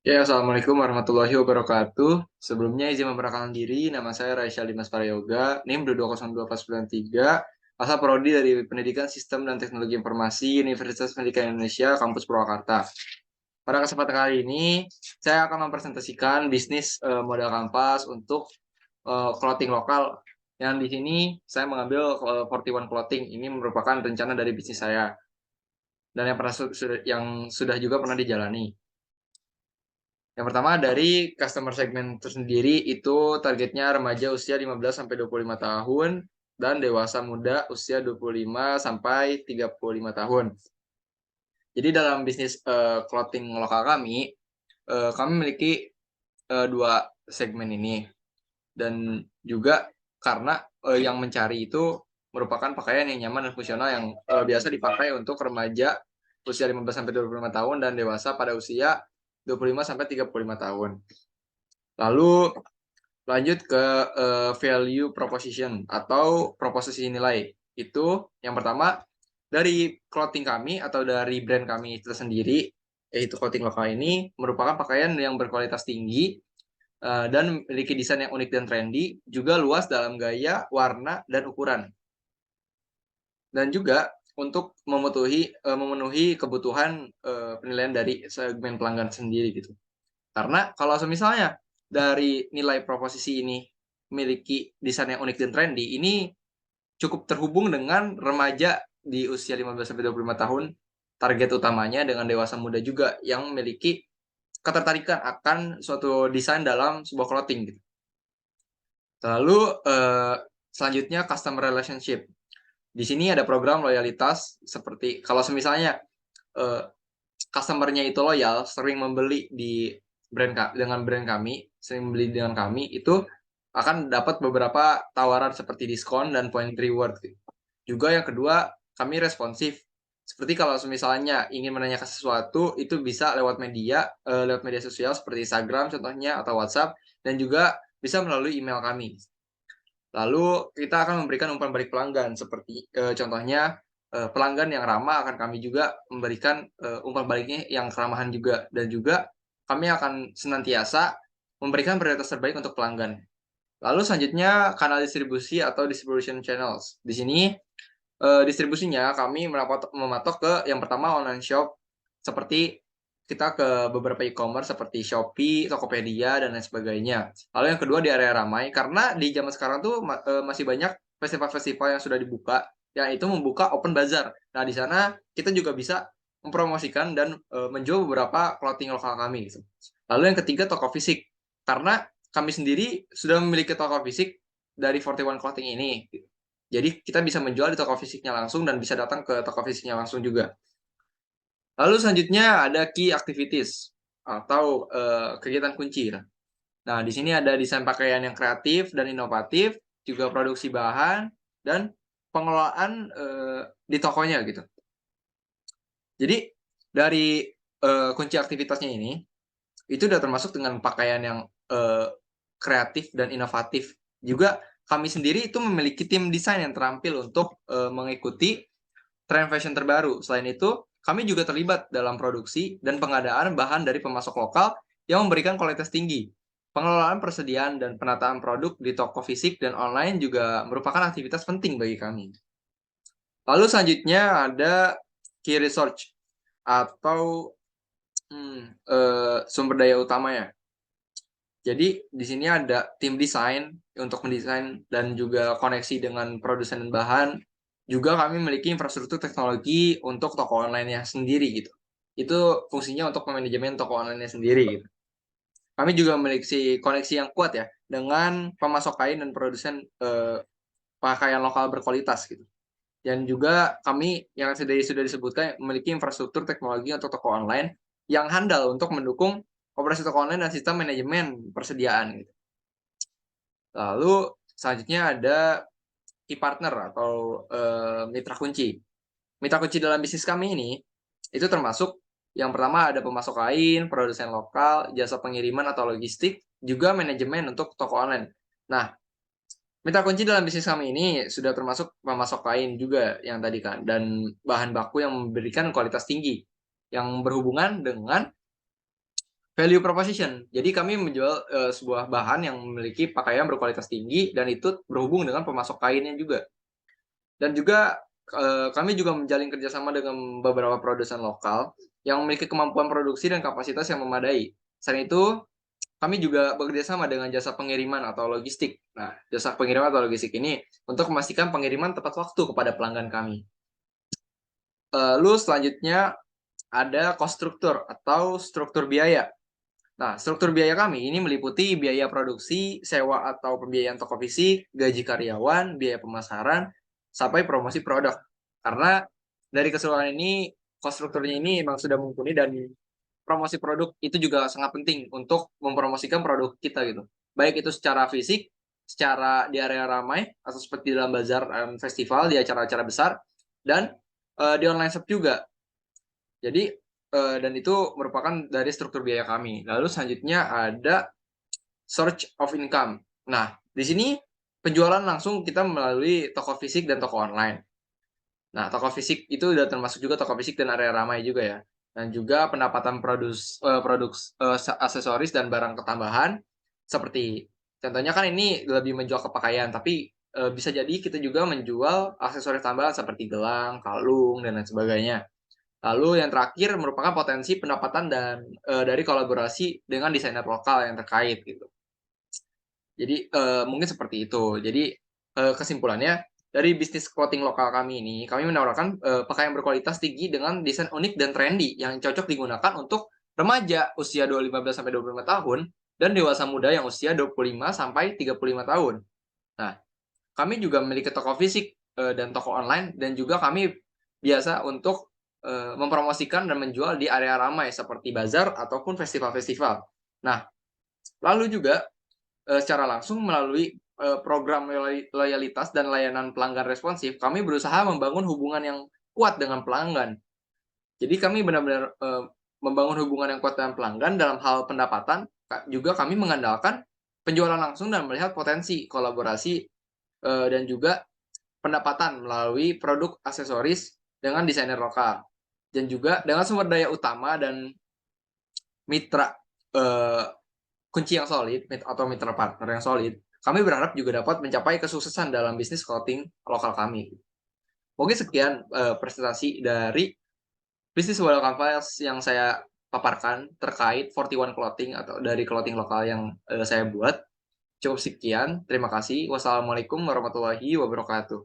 Ya, Assalamualaikum warahmatullahi wabarakatuh. Sebelumnya izin memperkenalkan diri, nama saya Raisya Dimas Prayoga, NIM 2202493, asal prodi dari Pendidikan Sistem dan Teknologi Informasi Universitas Pendidikan Indonesia, Kampus Purwakarta. Pada kesempatan kali ini, saya akan mempresentasikan bisnis modal kampas untuk clothing lokal. Yang di sini saya mengambil 41 Clothing. Ini merupakan rencana dari bisnis saya dan yang sudah juga pernah dijalani. Yang pertama dari customer segment tersendiri itu targetnya remaja usia 15 sampai 25 tahun dan dewasa muda usia 25 sampai 35 tahun. Jadi dalam bisnis clothing lokal kami memiliki dua segmen ini dan juga karena yang mencari itu merupakan pakaian yang nyaman dan fungsional yang biasa dipakai untuk remaja usia 15 sampai 25 tahun dan dewasa pada usia 25 sampai 35 tahun. Lalu lanjut ke value proposition atau proposisi nilai. Itu yang pertama dari clothing kami atau dari brand kami itu sendiri, yaitu clothing lokal ini merupakan pakaian yang berkualitas tinggi dan memiliki desain yang unik dan trendy, juga luas dalam gaya, warna, dan ukuran. Dan juga untuk memenuhi kebutuhan penilaian dari segmen pelanggan sendiri gitu. Karena kalau misalnya dari nilai proposisi ini memiliki desain yang unik dan trendy, ini cukup terhubung dengan remaja di usia 15-25 tahun, target utamanya dengan dewasa muda juga yang memiliki ketertarikan akan suatu desain dalam sebuah clothing gitu. Lalu selanjutnya customer relationship. Di sini ada program loyalitas seperti kalau misalnya eh, customer-nya itu loyal, sering membeli dengan brand kami, sering membeli dengan kami, itu akan dapat beberapa tawaran seperti diskon dan point reward. Juga yang kedua, kami responsif. Seperti kalau misalnya ingin menanyakan sesuatu, itu bisa lewat media sosial seperti Instagram contohnya atau WhatsApp, dan juga bisa melalui email kami. Lalu kita akan memberikan umpan balik pelanggan seperti contohnya pelanggan yang ramah akan kami juga memberikan umpan baliknya yang keramahan juga, dan juga kami akan senantiasa memberikan prioritas terbaik untuk pelanggan. Lalu selanjutnya kanal distribusi atau distribution channels. Di sini distribusinya kami mematok ke yang pertama online shop seperti kita ke beberapa e-commerce seperti Shopee, Tokopedia, dan lain sebagainya. Lalu yang kedua di area ramai, karena di zaman sekarang tuh masih banyak festival-festival yang sudah dibuka, yang itu membuka open bazar. Nah, di sana kita juga bisa mempromosikan dan menjual beberapa clothing lokal kami. Gitu. Lalu yang ketiga toko fisik, karena kami sendiri sudah memiliki toko fisik dari 41 Clothing ini. Jadi kita bisa menjual di toko fisiknya langsung dan bisa datang ke toko fisiknya langsung juga. Lalu selanjutnya ada key activities atau kegiatan kunci. Nah, di sini ada desain pakaian yang kreatif dan inovatif, juga produksi bahan dan pengelolaan di tokonya gitu. Jadi dari kunci aktivitasnya ini itu udah termasuk dengan pakaian yang kreatif dan inovatif. Juga kami sendiri itu memiliki tim desain yang terampil untuk mengikuti tren fashion terbaru. Selain itu, kami juga terlibat dalam produksi dan pengadaan bahan dari pemasok lokal yang memberikan kualitas tinggi. Pengelolaan persediaan dan penataan produk di toko fisik dan online juga merupakan aktivitas penting bagi kami. Lalu selanjutnya ada key research atau sumber daya utama ya. Jadi di sini ada tim desain untuk mendesain dan juga koneksi dengan produsen bahan. Juga kami memiliki infrastruktur teknologi untuk toko online-nya sendiri gitu. Itu fungsinya untuk manajemen toko online-nya sendiri gitu. Kami juga memiliki koneksi yang kuat ya dengan pemasok kain dan produsen pakaian lokal berkualitas gitu. Dan juga kami yang sudah disebutkan memiliki infrastruktur teknologi untuk toko online yang handal untuk mendukung operasi toko online dan sistem manajemen persediaan gitu. Lalu selanjutnya ada key partner atau mitra kunci. Mitra kunci dalam bisnis kami ini itu termasuk yang pertama ada pemasok kain, produsen lokal, jasa pengiriman atau logistik, juga manajemen untuk toko online. Nah, mitra kunci dalam bisnis kami ini sudah termasuk pemasok kain juga yang tadi kan, dan bahan baku yang memberikan kualitas tinggi yang berhubungan dengan value proposition. Jadi kami menjual sebuah bahan yang memiliki pakaian berkualitas tinggi dan itu berhubung dengan pemasok kainnya juga. Dan juga kami juga menjalin kerjasama dengan beberapa produsen lokal yang memiliki kemampuan produksi dan kapasitas yang memadai. Selain itu, kami juga bekerja sama dengan jasa pengiriman atau logistik. Nah, jasa pengiriman atau logistik ini untuk memastikan pengiriman tepat waktu kepada pelanggan kami. Lalu selanjutnya ada cost structure atau struktur biaya. Nah, struktur biaya kami ini meliputi biaya produksi, sewa atau pembiayaan toko fisik, gaji karyawan, biaya pemasaran, sampai promosi produk. Karena dari keseluruhan ini, cost strukturnya ini memang sudah mumpuni dan promosi produk itu juga sangat penting untuk mempromosikan produk kita gitu. Baik itu secara fisik, secara di area ramai, atau seperti dalam bazar dan festival, di acara-acara besar, dan di online shop juga. Jadi dan itu merupakan dari struktur biaya kami. Lalu selanjutnya ada source of income. Nah, di sini penjualan langsung kita melalui toko fisik dan toko online. Nah, toko fisik itu udah termasuk juga toko fisik dan area ramai juga ya. Dan juga pendapatan produk aksesoris dan barang ketambahan seperti contohnya kan ini lebih menjual kepakaian, tapi bisa jadi kita juga menjual aksesoris tambahan seperti gelang, kalung dan lain sebagainya. Lalu yang terakhir merupakan potensi pendapatan dan dari kolaborasi dengan desainer lokal yang terkait gitu. Jadi mungkin seperti itu. Jadi kesimpulannya dari bisnis clothing lokal kami ini, kami menawarkan pakaian berkualitas tinggi dengan desain unik dan trendy yang cocok digunakan untuk remaja usia 15 sampai 25 tahun dan dewasa muda yang usia 25 sampai 35 tahun. Nah, kami juga memiliki toko fisik dan toko online dan juga kami biasa untuk mempromosikan dan menjual di area ramai seperti bazar ataupun festival-festival. Nah, lalu juga secara langsung melalui program loyalitas dan layanan pelanggan responsif, kami berusaha membangun hubungan yang kuat dengan pelanggan. Jadi kami benar-benar membangun hubungan yang kuat dengan pelanggan dalam hal pendapatan, juga kami mengandalkan penjualan langsung dan melihat potensi kolaborasi dan juga pendapatan melalui produk aksesoris dengan desainer lokal. Dan juga dengan sumber daya utama dan mitra eh, kunci yang solid atau mitra partner yang solid, kami berharap juga dapat mencapai kesuksesan dalam bisnis clothing lokal kami. Mungkin sekian presentasi dari bisnis Well Canvas yang saya paparkan terkait 41 Clothing atau dari clothing lokal yang saya buat. Cukup sekian, terima kasih. Wassalamualaikum warahmatullahi wabarakatuh.